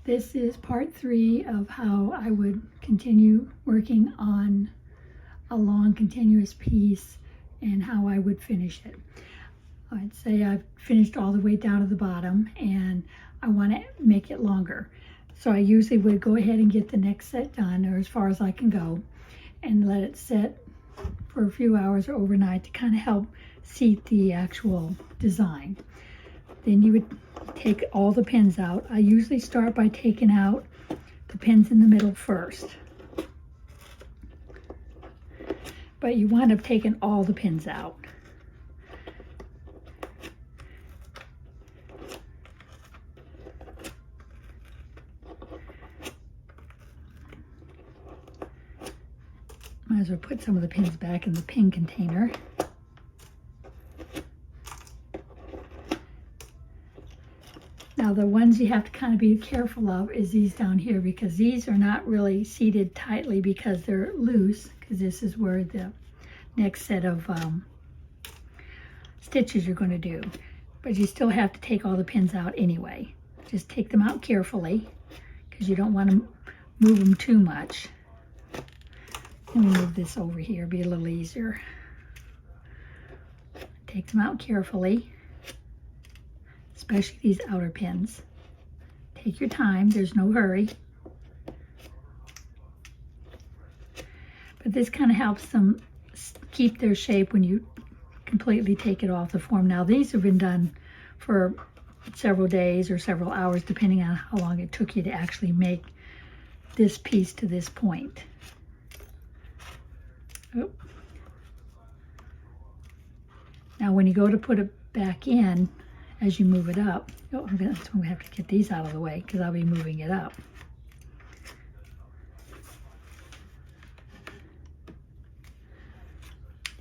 This is part 3 of how I would continue working on a long continuous piece and how I would finish it. I'd say I've finished all the way down to the bottom and I want to make it longer. So I usually would go ahead and get the next set done, or as far as I can go, and let it set for a few hours or overnight to kind of help seat the actual design. Then you would take all the pins out. I usually start by taking out the pins in the middle first. But you wind up taking all the pins out. Might as well put some of the pins back in the pin container. Now the ones you have to kind of be careful of is these down here, because these are not really seated tightly because they're loose, because this is where the next set of stitches you're going to do. But you still have to take all the pins out anyway. Just take them out carefully because you don't want to move them too much. Let me move this over here, be a little easier. Take them out carefully, especially these outer pins. Take your time, there's no hurry. But this kind of helps them keep their shape when you completely take it off the form. Now these have been done for several days or several hours, depending on how long it took you to actually make this piece to this point. Oh. Now when you go to put it back in, as you move it up, that's when we have to get these out of the way because I'll be moving it up.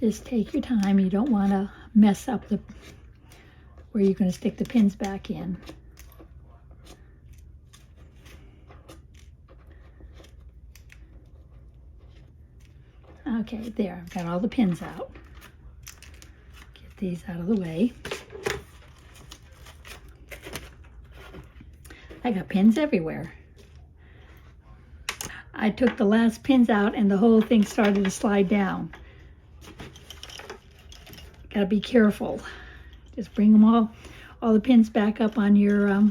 Just take your time. You don't want to mess up where you're going to stick the pins back in. Okay, there, I've got all the pins out. Get these out of the way. I got pins everywhere. I took the last pins out and the whole thing started to slide down. Gotta be careful. Just bring them all the pins back up on your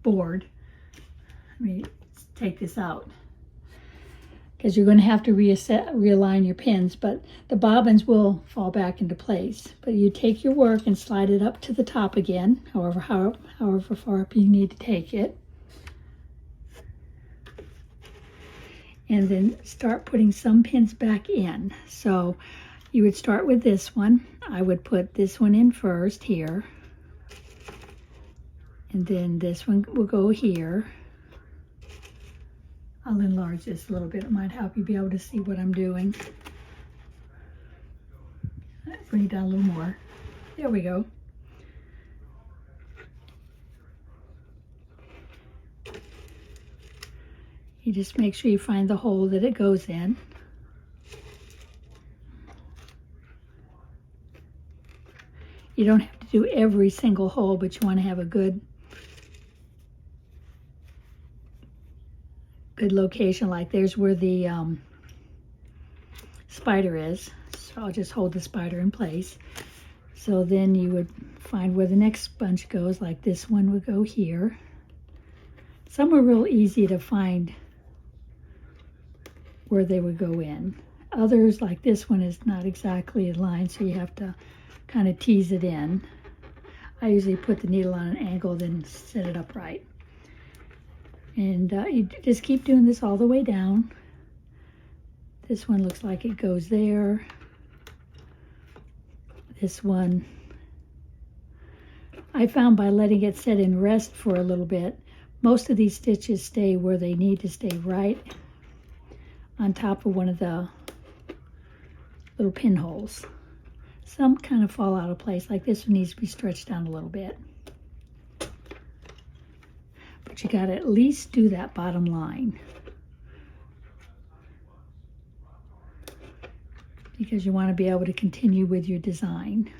board. Let me take this out, because you're going to have to realign your pins, but the bobbins will fall back into place. But you take your work and slide it up to the top again, however far up you need to take it. And then start putting some pins back in. So you would start with this one. I would put this one in first here. And then this one will go here. I'll enlarge this a little bit. It might help you be able to see what I'm doing. Bring it down a little more. There we go. You just make sure you find the hole that it goes in. You don't have to do every single hole, but you want to have a good location. Like there's where the spider is. So I'll just hold the spider in place. So then you would find where the next bunch goes, like this one would go here. Some are real easy to find where they would go in. Others, like this one, is not exactly in line, so you have to kind of tease it in. I usually put the needle on an angle, then set it up right. And you just keep doing this all the way down. This one looks like it goes there. This one, I found by letting it set in rest for a little bit, most of these stitches stay where they need to stay, right on top of one of the little pinholes. Some kind of fall out of place, like this one needs to be stretched down a little bit. But you gotta at least do that bottom line, because you want to be able to continue with your design.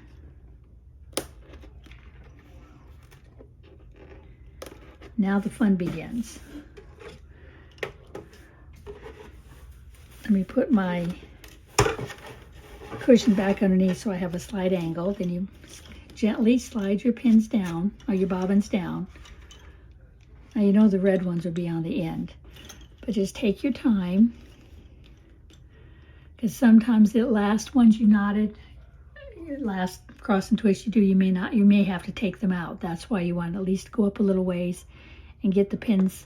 Now the fun begins. let me put my cushion back underneath so I have a slight angle. Then you gently slide your pins down, or your bobbins down. Now you know the red ones will be on the end, but just take your time, because sometimes the last ones you knotted, your last cross and twist you do, you may have to take them out. That's why you want to at least go up a little ways and get the pins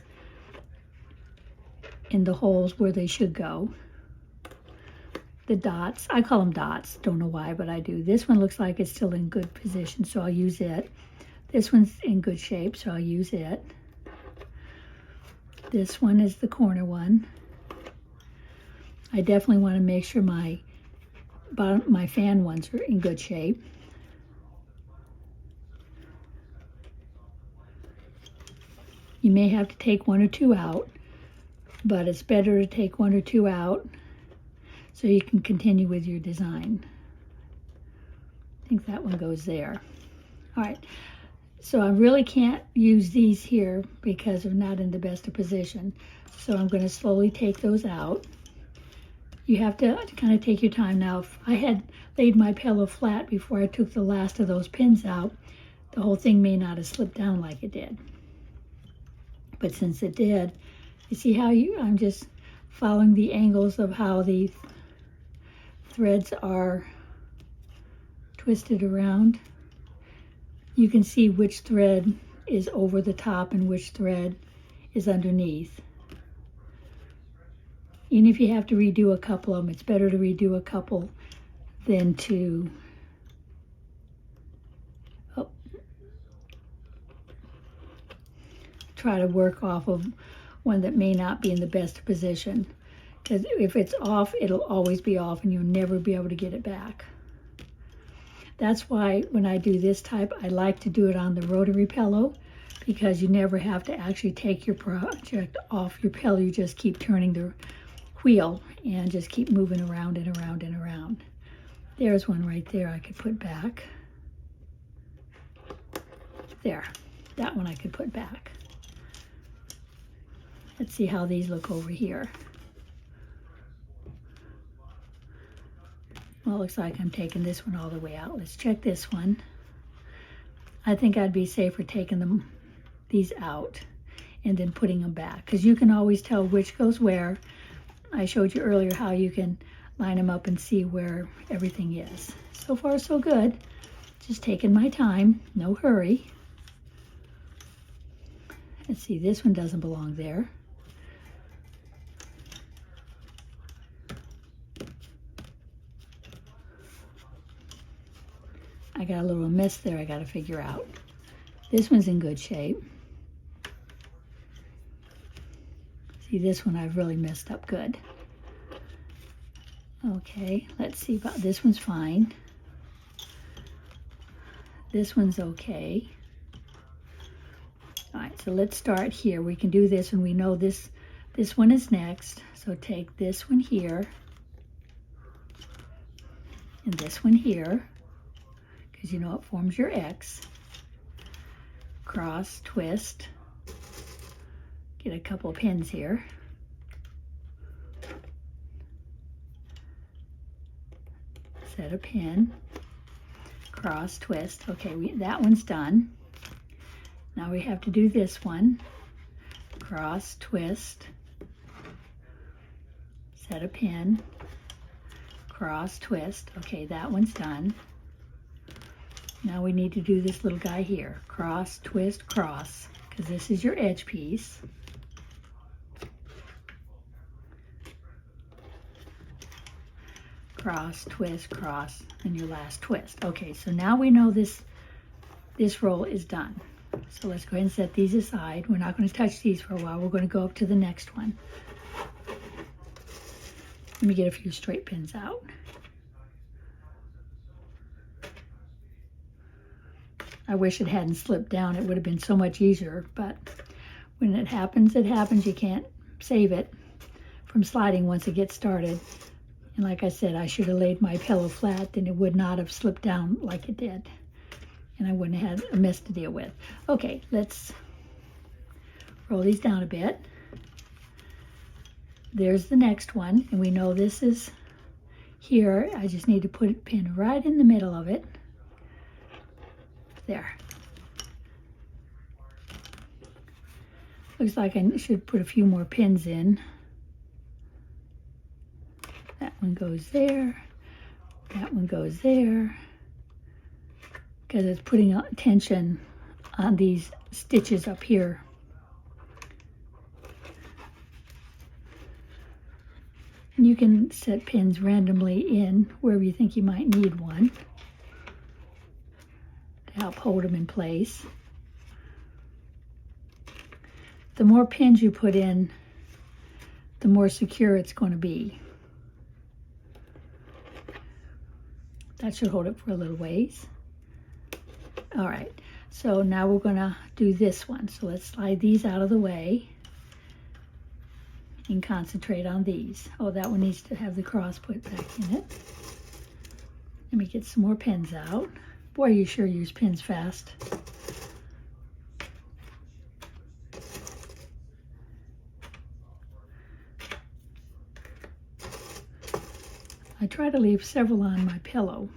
in the holes where they should go. The dots, I call them dots, don't know why, but I do. This one looks like it's still in good position, so I'll use it. This one's in good shape, so I'll use it. This one is the corner one. I definitely want to make sure my fan ones are in good shape. You may have to take one or two out, but it's better to take one or two out so you can continue with your design. I think that one goes there. All right. So I really can't use these here because they're not in the best of position. So I'm going to slowly take those out. You have to kind of take your time. Now, if I had laid my pillow flat before I took the last of those pins out, the whole thing may not have slipped down like it did. But since it did, you see how I'm just following the angles of how the threads are twisted around. You can see which thread is over the top and which thread is underneath. Even if you have to redo a couple of them, it's better to redo a couple than to try to work off of one that may not be in the best position. Because if it's off, it'll always be off and you'll never be able to get it back. That's why when I do this type, I like to do it on the rotary pillow, because you never have to actually take your project off your pillow. You just keep turning the wheel and just keep moving around and around and around. There's one right there I could put back. There, that one I could put back. Let's see how these look over here. Well, it looks like I'm taking this one all the way out. Let's check this one. I think I'd be safer taking these out and then putting them back, because you can always tell which goes where. I showed you earlier how you can line them up and see where everything is. So far, so good. Just taking my time, no hurry. Let's see, this one doesn't belong there. I got a little mess there I got to figure out. This one's in good shape. See, this one I've really messed up good. Okay, let's see about this one's fine. This one's okay. All right, so let's start here. We can do this and we know this one is next. So take this one here and this one here, because you know it forms your X. Cross, twist, get a couple pins here. Set a pin, cross, twist. Okay, that one's done. Now we have to do this one. Cross, twist, set a pin, cross, twist. Okay, that one's done. Now we need to do this little guy here. Cross, twist, cross, because this is your edge piece. Cross, twist, cross, and your last twist. Okay, so now we know this roll is done. So let's go ahead and set these aside. We're not going to touch these for a while. We're going to go up to the next one. Let me get a few straight pins out. I wish it hadn't slipped down. It would have been so much easier, but when it happens, it happens. You can't save it from sliding once it gets started. And like I said, I should have laid my pillow flat, then it would not have slipped down like it did. And I wouldn't have had a mess to deal with. Okay, let's roll these down a bit. there's the next one, and we know this is here. I just need to put a pin right in the middle of it. There. Looks like I should put a few more pins in. That one goes there. That one goes there. Because it's putting tension on these stitches up here. And you can set pins randomly in wherever you think you might need one to help hold them in place. The more pins you put in, the more secure it's going to be. That should hold it for a little ways. All right, so now we're going to do this one. So let's slide these out of the way and concentrate on these. Oh, that one needs to have the cross put back in it. Let me get some more pins out. Boy, you sure use pins fast. I try to leave several on my pillow,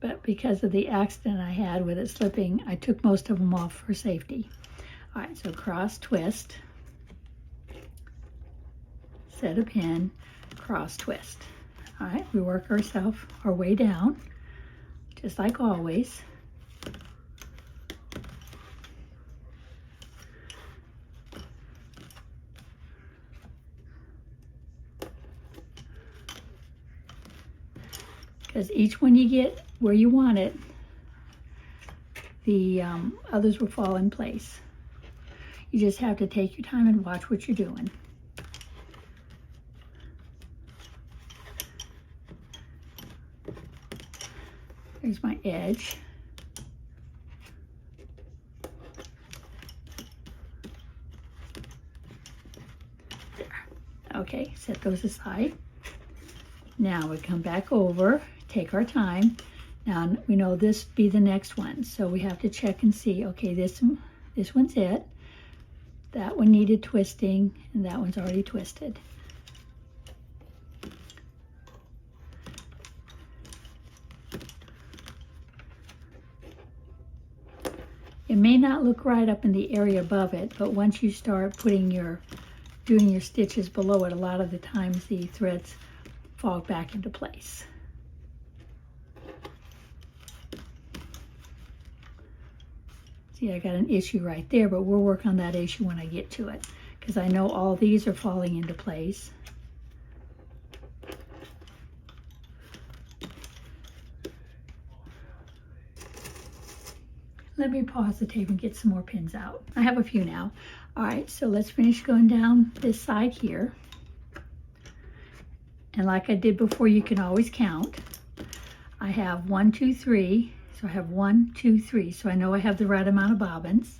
but because of the accident I had with it slipping, I took most of them off for safety. All right, so cross twist, set a pin, cross twist. All right, we work our way down, just like always. Because each one you get where you want it, the others will fall in place. You just have to take your time and watch what you're doing. There's my edge. There. Okay, set those aside. Now we come back over, take our time. Now we know this be the next one, so we have to check and see, okay, this one's it. That one needed twisting, and that one's already twisted. It may not look right up in the area above it, but once you start doing your stitches below it, a lot of the times the threads fall back into place. See, I got an issue right there, but we'll work on that issue when I get to it, because I know all these are falling into place. Let me pause the tape and get some more pins out. I have a few now. All right, so let's finish going down this side here. And like I did before, you can always count. I have 1, 2, 3. So I have 1, 2, 3. So I know I have the right amount of bobbins.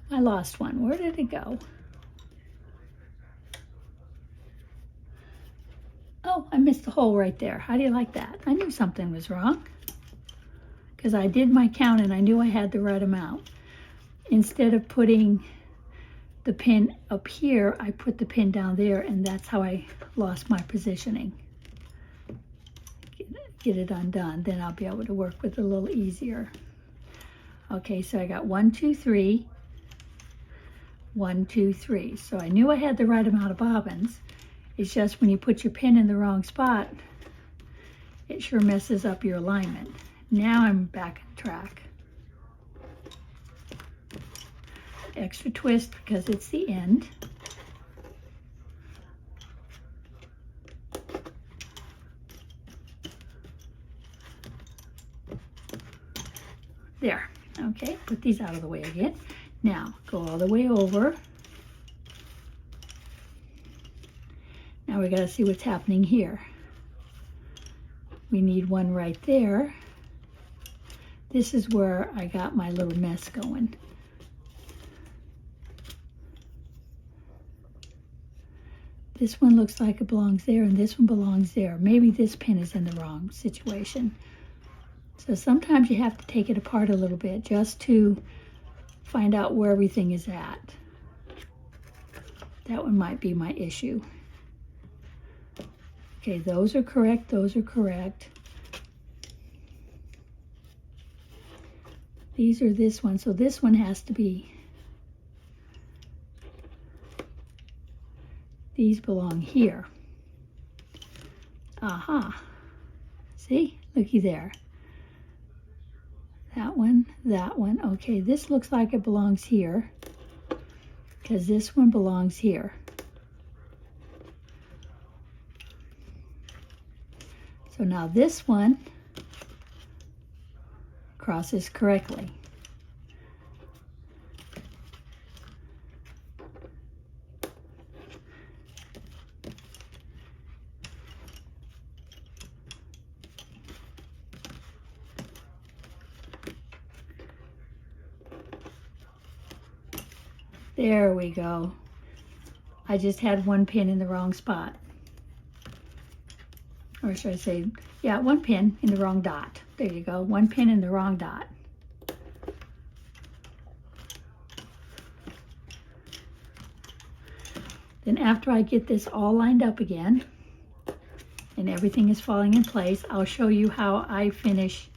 I lost one. Where did it go? Oh, I missed the hole right there. How do you like that? I knew something was wrong, because I did my count and I knew I had the right amount. Instead of putting the pin up here, I put the pin down there, and that's how I lost my positioning. Get it undone, then I'll be able to work with it a little easier. Okay, so I got 1, 2, 3. 1, 2, 3. So I knew I had the right amount of bobbins. It's just when you put your pin in the wrong spot, it sure messes up your alignment. Now I'm back on track. Extra twist because it's the end. There. Okay, put these out of the way again. Now, go all the way over. Now we got to see what's happening here. We need one right there. This is where I got my little mess going. This one looks like it belongs there, and this one belongs there. Maybe this pin is in the wrong situation. So sometimes you have to take it apart a little bit just to find out where everything is at. That one might be my issue. Okay, those are correct, those are correct. These are this one, so this one has to be, these belong here. Aha. See, looky there. That one, that one. Okay, this looks like it belongs here because this one belongs here. So now this one crosses correctly. There we go. I just had one pin in the wrong spot. Or should I say, yeah, one pin in the wrong dot. There you go, one pin in the wrong dot. Then after I get this all lined up again, and everything is falling in place, I'll show you how I finish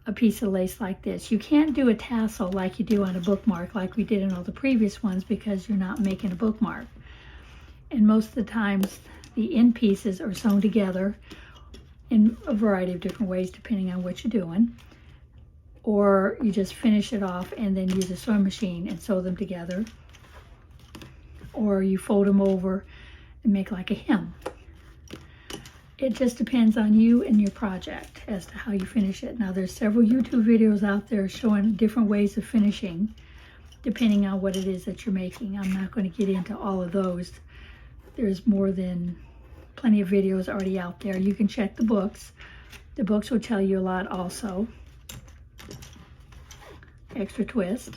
a piece of lace like this. You can't do a tassel like you do on a bookmark like we did in all the previous ones because you're not making a bookmark. And most of the times the end pieces are sewn together in a variety of different ways depending on what you're doing. Or you just finish it off and then use a sewing machine and sew them together. Or you fold them over and make like a hem. It just depends on you and your project as to how you finish it. Now there's several YouTube videos out there showing different ways of finishing depending on what it is that you're making. I'm not going to get into all of those. There's more than plenty of videos already out there. You can check the books. The books will tell you a lot also. Extra twist.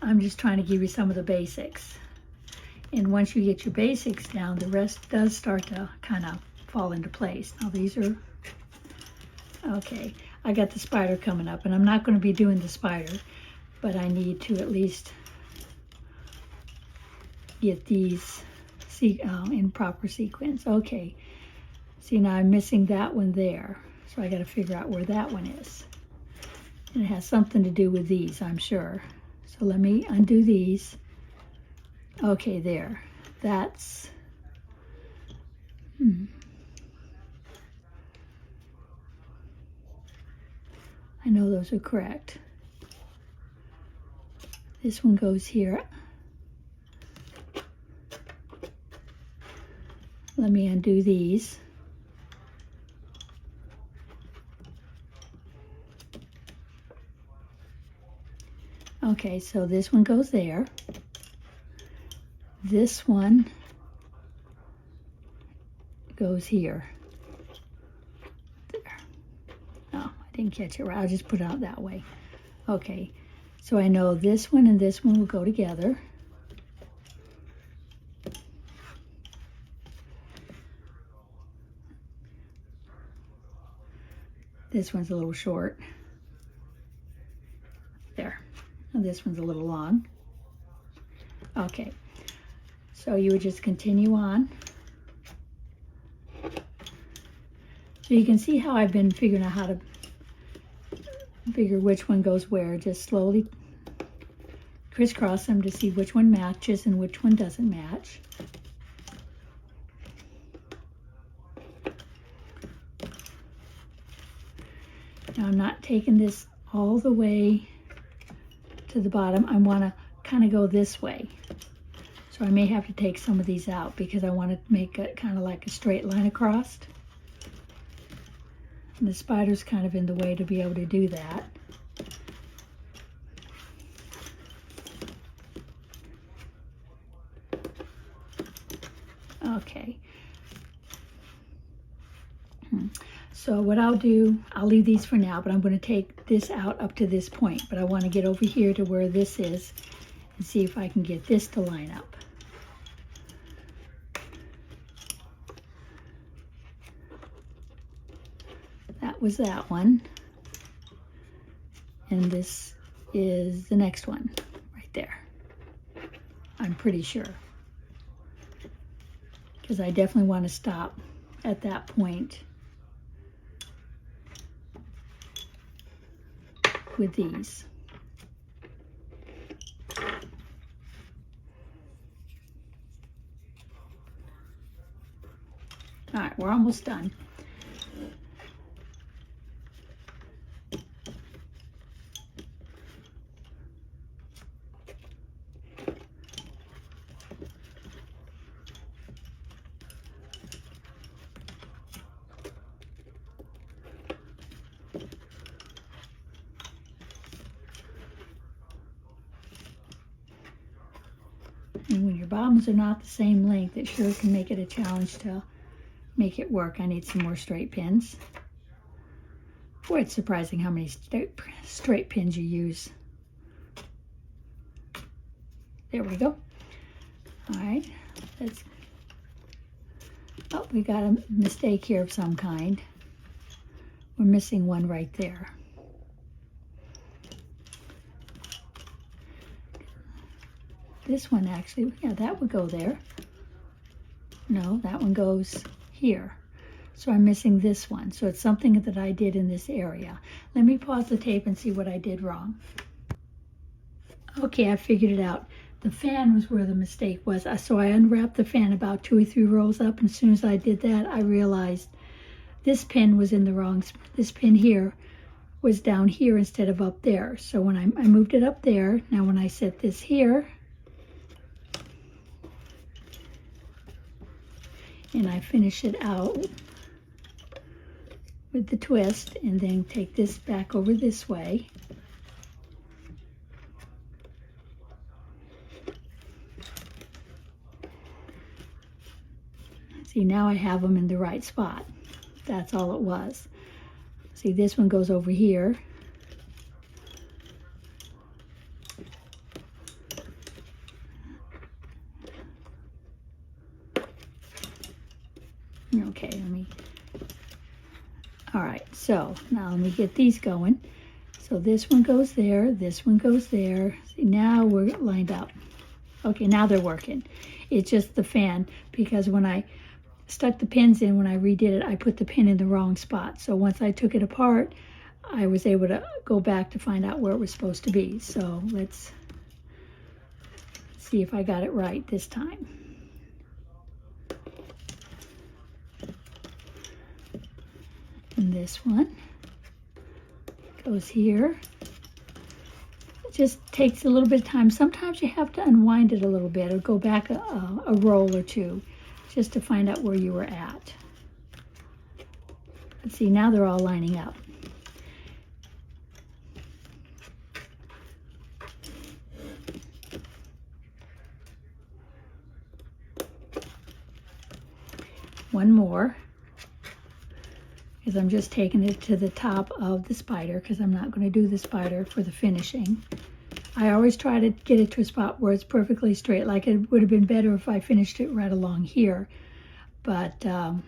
I'm just trying to give you some of the basics. And once you get your basics down, the rest does start to kind of fall into place. Now these are, okay, I got the spider coming up, and I'm not going to be doing the spider, but I need to at least get these in proper sequence. Okay, see now I'm missing that one there, so I got to figure out where that one is. And it has something to do with these, I'm sure. So let me undo these. Okay, there. That's, I know those are correct. This one goes here. Let me undo these. Okay, so this one goes there. This one goes here. There. Oh, I didn't catch it right. I'll just put it out that way. Okay, so I know this one and this one will go together. This one's a little short. There. And this one's a little long. Okay. So you would just continue on. So you can see how I've been figuring out how to figure which one goes where. Just slowly crisscross them to see which one matches and which one doesn't match. Now I'm not taking this all the way to the bottom. I want to kind of go this way. So I may have to take some of these out because I want to make it kind of like a straight line across. And the spider's kind of in the way to be able to do that. Okay. So what I'll do, I'll leave these for now, but I'm going to take this out up to this point. But I want to get over here to where this is and see if I can get this to line up. That was that one. And this is the next one right there. I'm pretty sure. Because I definitely want to stop at that point with these. All right, we're almost done. And when your bobbins are not the same length, it sure can make it a challenge to make it work. I need some more straight pins. Boy, it's surprising how many straight pins you use. There we go. All right, let's, oh, we got a mistake here of some kind. We're missing one right there. This one actually, yeah, that would go there. No, that one goes here. So I'm missing this one. So it's something that I did in this area. Let me pause the tape and see what I did wrong. Okay, I figured it out. The fan was where the mistake was. So I unwrapped the fan about 2 or 3 rows up, and as soon as I did that, I realized this pin was in the wrong, this pin here was down here instead of up there. So when I moved it up there, now when I set this here, and I finish it out with the twist, and then take this back over this way. See, now I have them in the right spot. That's all it was. See, this one goes over here. Okay, all right, so now let me get these going. So this one goes there, this one goes there. See, now we're lined up. Okay, now they're working. It's just the fan, because when I stuck the pins in, when I redid it, I put the pin in the wrong spot. So once I took it apart, I was able to go back to find out where it was supposed to be. So let's see if I got it right this time. And this one goes here. It just takes a little bit of time. Sometimes you have to unwind it a little bit or go back a roll or two just to find out where you were at. Let's see, now they're all lining up. One more, because I'm just taking it to the top of the spider, because I'm not going to do the spider for the finishing. I always try to get it to a spot where it's perfectly straight. Like, it would have been better if I finished it right along here, but I'm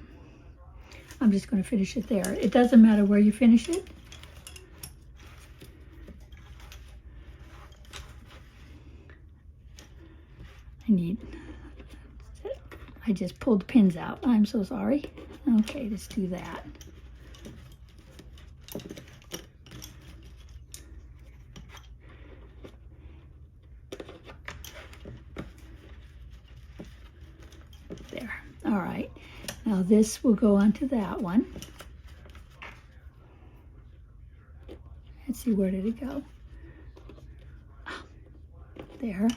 just going to finish it there. It doesn't matter where you finish it. I just pulled the pins out. I'm so sorry. Okay, let's do that. There. All right. Now this will go onto that one. Let's see, where did it go? There.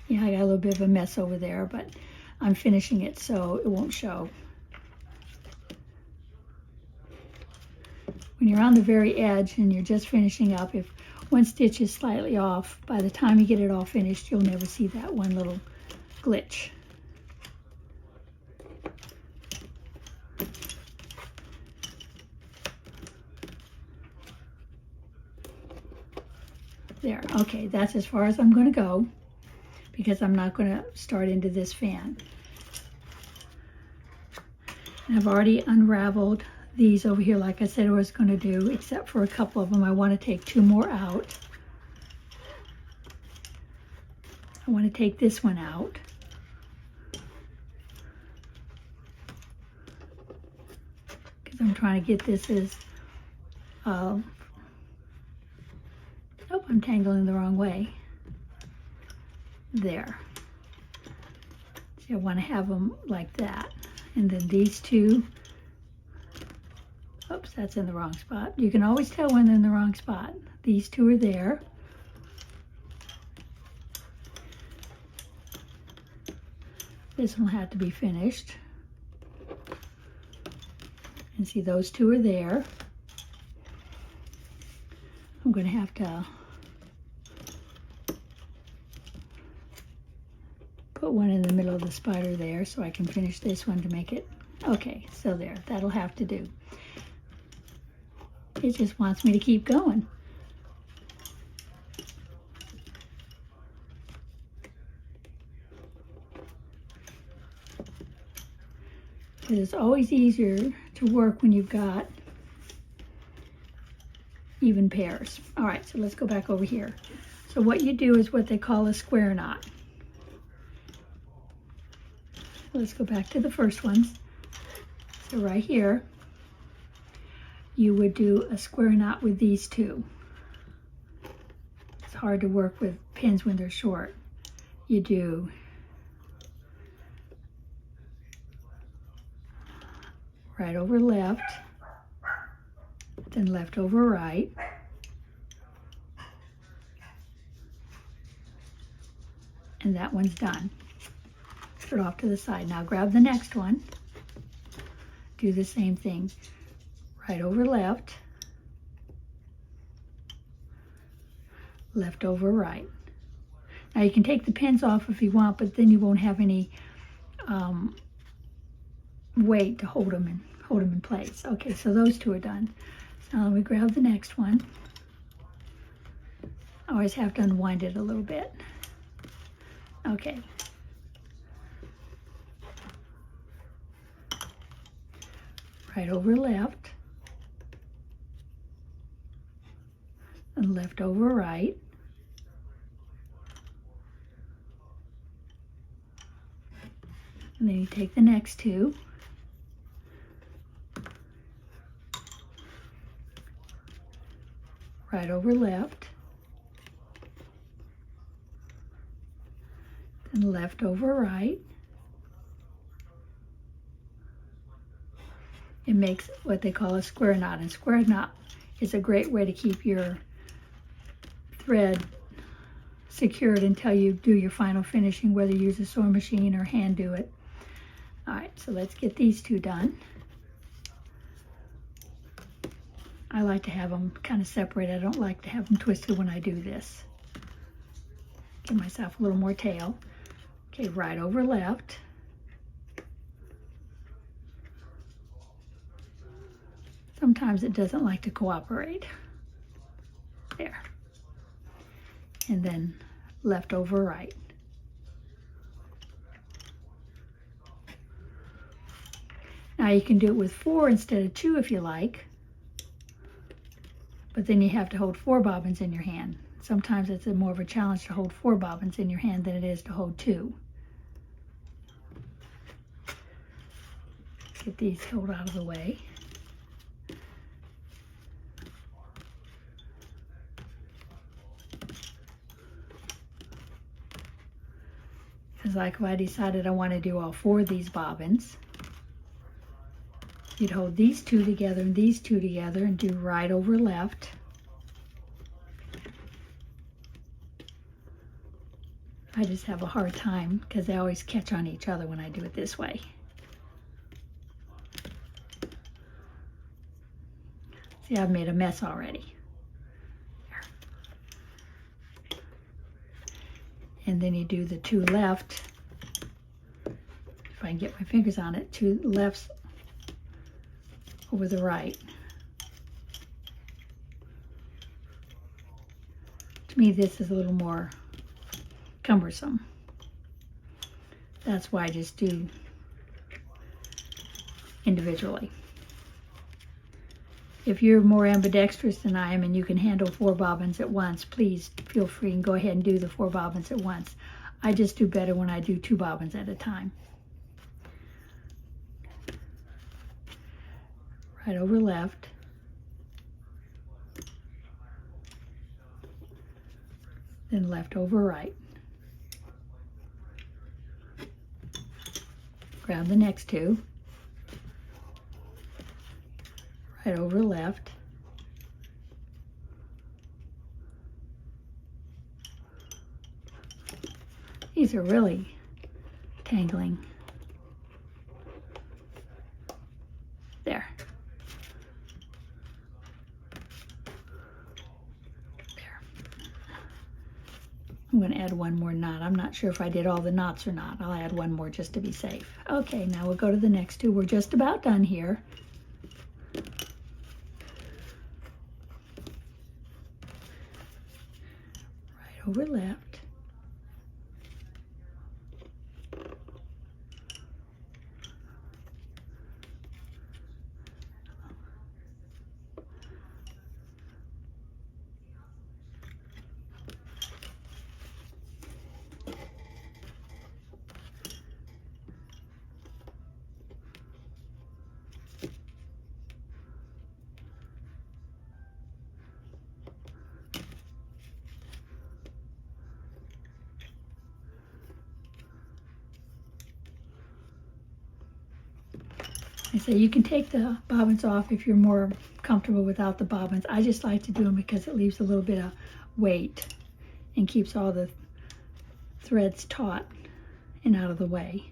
Yeah, I got a little bit of a mess over there, but I'm finishing it so it won't show. When you're on the very edge and you're just finishing up, if one stitch is slightly off, by the time you get it all finished, you'll never see that one little glitch. There, okay, that's as far as I'm going to go because I'm not going to start into this fan. And I've already unraveled these over here like I said I was going to do, except for a couple of them. I want to take 2 more out. I want to take this one out. Because I'm trying to get this as, oh, I'm tangling the wrong way. There. See, I want to have them like that. And then these 2, oops, that's in the wrong spot. You can always tell when they're in the wrong spot. These 2 are there. This one will have to be finished. And see, those 2 are there. I'm going to have to put one in the middle of the spider there so I can finish this one to make it. Okay, so there, that'll have to do. It just wants me to keep going. It's always easier to work when you've got even pairs. All right, so let's go back over here. So what you do is what they call a square knot. Let's go back to the first ones. So right here, you would do a square knot with these 2. It's hard to work with pins when they're short. You do right over left, then left over right, and that one's done. Put it off to the side. Now grab the next one, do the same thing, right over left, left over right. Now you can take the pins off if you want, but then you won't have any weight to hold them in place. Okay, so those 2 are done. So now we grab the next one. I always have to unwind it a little bit. Okay. Right over left, and left over right. And then you take the next 2. Right over left, and left over right. It makes what they call a square knot, and square knot is a great way to keep your thread secured until you do your final finishing, whether you use a sewing machine or hand do it. All right, so let's get these 2 done. I like to have them kind of separate. I don't like to have them twisted when I do this. Give myself a little more tail. Okay, right over left. Sometimes it doesn't like to cooperate. There. And then left over right. Now you can do it with 4 instead of 2 if you like. But then you have to hold 4 bobbins in your hand. Sometimes it's more of a challenge to hold 4 bobbins in your hand than it is to hold 2. Get these held out of the way. Because like if I decided I want to do all 4 of these bobbins, you'd hold these 2 together and these 2 together and do right over left. I just have a hard time because they always catch on each other when I do it this way. See, I've made a mess already. There. And then you do the 2 left. If I can get my fingers on it, 2 lefts over the right. To me, this is a little more cumbersome. That's why I just do individually. If you're more ambidextrous than I am and you can handle 4 bobbins at once, please feel free and go ahead and do the 4 bobbins at once. I just do better when I do 2 bobbins at a time. Right over left. Then left over right. Grab the next 2. Right over left. These are really tangling. There. There. I'm going to add one more knot. I'm not sure if I did all the knots or not. I'll add one more just to be safe. Okay, now we'll go to the next 2. We're just about done here. Over left. I say you can take the bobbins off if you're more comfortable without the bobbins. I just like to do them because it leaves a little bit of weight and keeps all the threads taut and out of the way.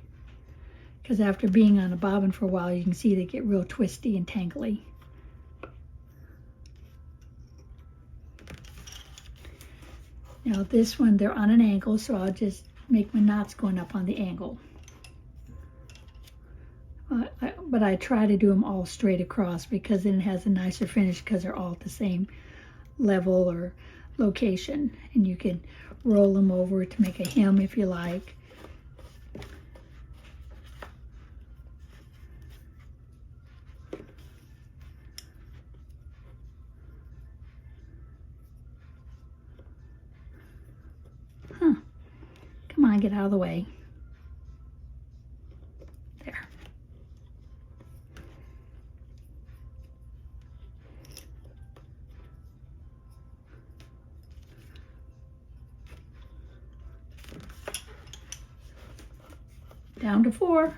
Because after being on a bobbin for a while, you can see they get real twisty and tangly. Now this one, they're on an angle, so I'll just make my knots going up on the angle. But I try to do them all straight across because then it has a nicer finish because they're all at the same level or location. And you can roll them over to make a hem if you like. Come on, get out of the way. There. Down to 4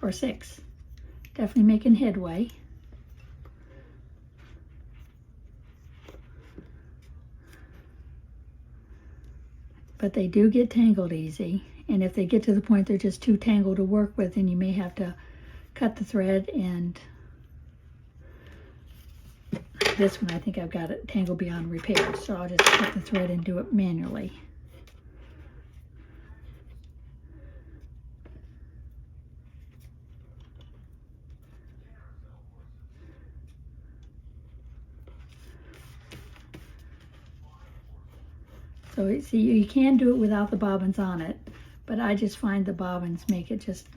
or 6. Definitely making headway. But they do get tangled easy, and if they get to the point they're just too tangled to work with, then you may have to cut the thread. And this one I think I've got it tangled beyond repair, so I'll just cut the thread and do it manually. So see, you can do it without the bobbins on it, but I just find the bobbins make it just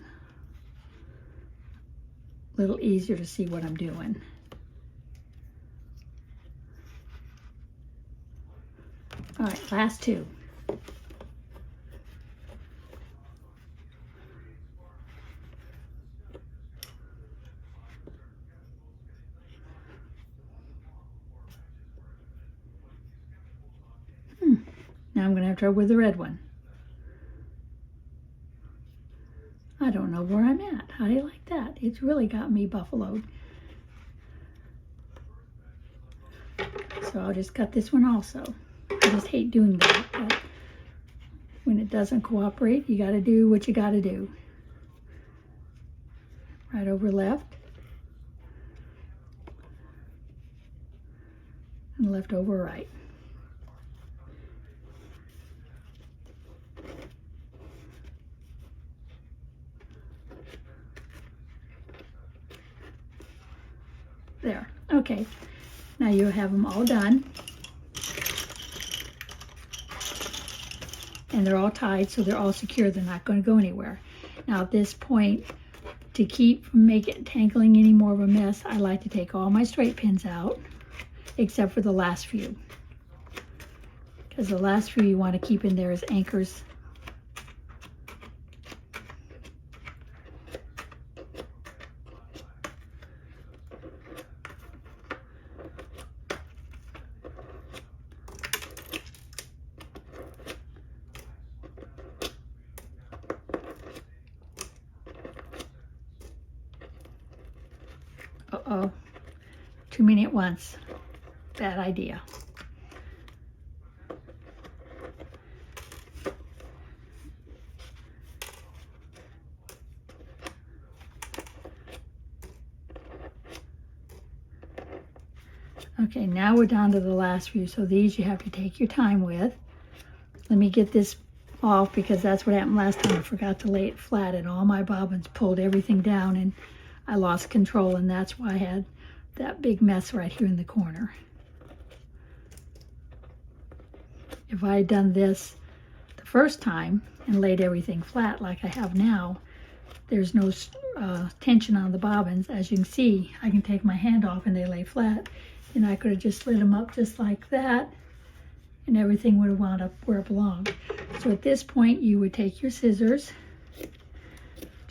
a little easier to see what I'm doing. All right, last 2. Now I'm going to have trouble with the red one. I don't know where I'm at. How do you like that? It's really got me buffaloed. So I'll just cut this one also. I just hate doing that, but when it doesn't cooperate, you got to do what you got to do. Right over left. And left over right. There. Okay. Now you have them all done. and they're all tied, so they're all secure. They're not going to go anywhere. Now at this point, to keep from tangling any more of a mess, I like to take all my straight pins out, except for the last few, because the last few you want to keep in there as anchors. Uh-oh, too many at once. Bad idea. Okay, now we're down to the last few. So these you have to take your time with. Let me get this off, because that's what happened last time. I forgot to lay it flat and all my bobbins pulled everything down and I lost control, and that's why I had that big mess right here in the corner. If I had done this the first time and laid everything flat like I have now, there's no tension on the bobbins. As you can see, I can take my hand off and they lay flat, and I could have just slid them up just like that, and everything would have wound up where it belonged. So at this point, you would take your scissors,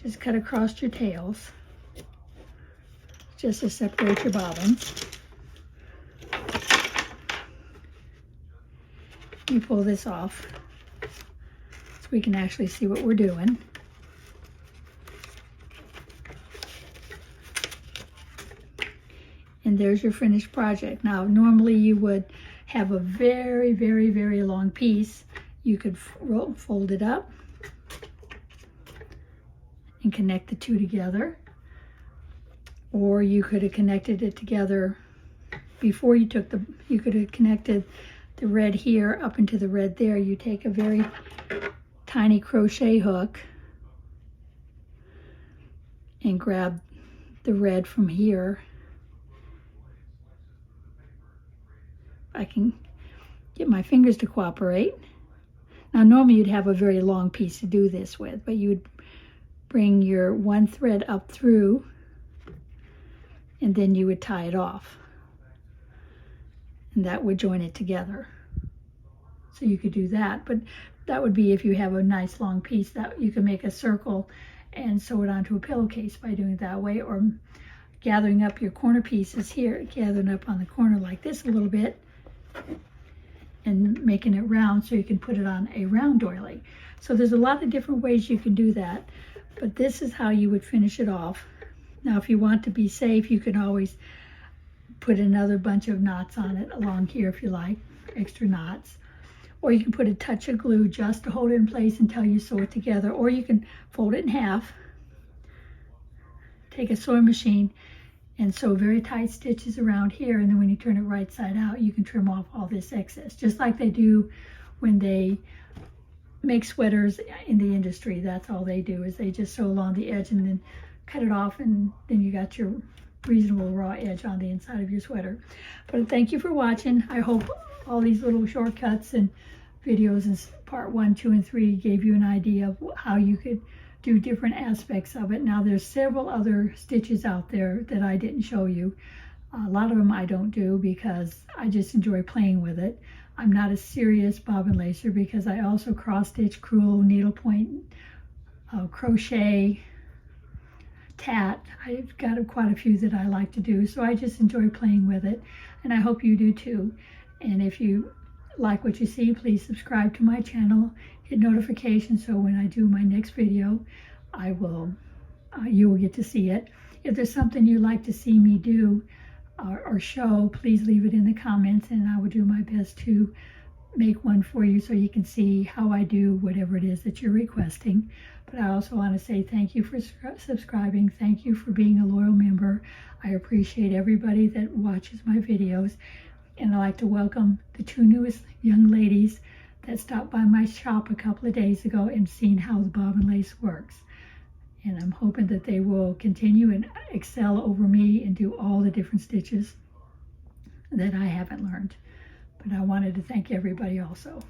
just cut across your tails, just to separate your bobbins. You pull this off so we can actually see what we're doing. And there's your finished project. Now, normally you would have a very, very, very long piece. You could fold it up and connect the two together. Or you could have connected it together before you took you could have connected the red here up into the red there. You take a very tiny crochet hook and grab the red from here. I can get my fingers to cooperate. Now normally you'd have a very long piece to do this with, but you would bring your one thread up through, and then you would tie it off, and that would join it together. So you could do that, but that would be if you have a nice long piece that you can make a circle and sew it onto a pillowcase by doing it that way, or gathering up your corner pieces here, gathering up on the corner like this a little bit, and making it round so you can put it on a round doily. So there's a lot of different ways you can do that, but this is how you would finish it off. Now, if you want to be safe, you can always put another bunch of knots on it along here if you like, extra knots. Or you can put a touch of glue just to hold it in place until you sew it together. Or you can fold it in half, take a sewing machine, and sew very tight stitches around here. And then when you turn it right side out, you can trim off all this excess, just like they do when they make sweaters in the industry. That's all they do, is they just sew along the edge and then cut it off, and then you got your reasonable raw edge on the inside of your sweater. But thank you for watching. I hope all these little shortcuts and videos in part 1, 2, and 3 gave you an idea of how you could do different aspects of it. Now there's several other stitches out there that I didn't show you. A lot of them I don't do because I just enjoy playing with it. I'm not a serious bobbin lacer because I also cross stitch, crewel, needlepoint, crochet, tat. I've got quite a few that I like to do, so I just enjoy playing with it, and I hope you do too. And if you like what you see, please subscribe to my channel, hit notifications so when I do my next video, you will get to see it. If there's something you'd like to see me do or show, please leave it in the comments, and I will do my best to make one for you so you can see how I do whatever it is that you're requesting. But I also want to say thank you for subscribing. Thank you for being a loyal member. I appreciate everybody that watches my videos. And I'd like to welcome the 2 newest young ladies that stopped by my shop a couple of days ago and seen how the bobbin lace works. And I'm hoping that they will continue and excel over me and do all the different stitches that I haven't learned. But I wanted to thank everybody also.